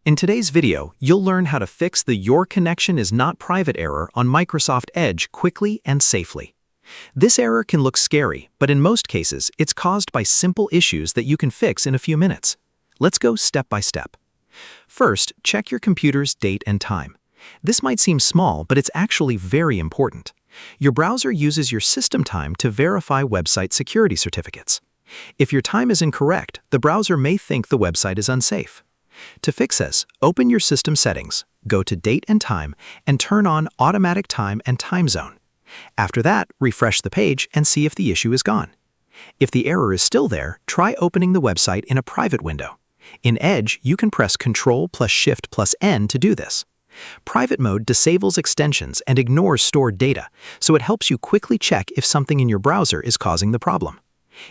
In today's video, you'll learn how to fix the Your Connection is Not Private error on Microsoft Edge quickly and safely. This error can look scary, but in most cases, it's caused by simple issues that you can fix in a few minutes. Let's go step by step. First, check your computer's date and time. This might seem small, but it's actually very important. Your browser uses your system time to verify website security certificates. If your time is incorrect, the browser may think the website is unsafe. To fix this, open your system settings, go to Date and Time, and turn on Automatic Time and Time Zone. After that, refresh the page and see if the issue is gone. If the error is still there, try opening the website in a private window. In Edge, you can press Ctrl+Shift+N to do this. Private mode disables extensions and ignores stored data, so it helps you quickly check if something in your browser is causing the problem.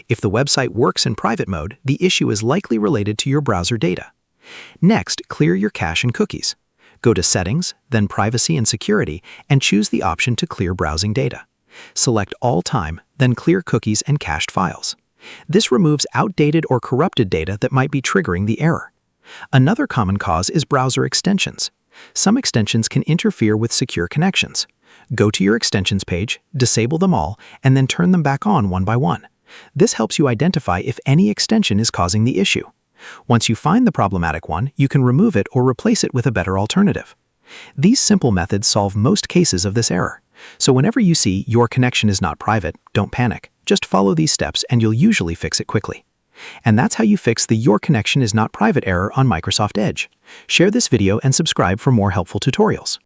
If the website works in private mode, the issue is likely related to your browser data. Next, clear your cache and cookies. Go to Settings, then Privacy and Security, and choose the option to clear browsing data. Select All Time, then Clear Cookies and Cached Files. This removes outdated or corrupted data that might be triggering the error. Another common cause is browser extensions. Some extensions can interfere with secure connections. Go to your extensions page, disable them all, and then turn them back on one by one. This helps you identify if any extension is causing the issue. Once you find the problematic one, you can remove it or replace it with a better alternative. These simple methods solve most cases of this error. So whenever you see Your Connection is Not Private, don't panic. Just follow these steps and you'll usually fix it quickly. And that's how you fix the Your Connection is Not Private error on Microsoft Edge. Share this video and subscribe for more helpful tutorials.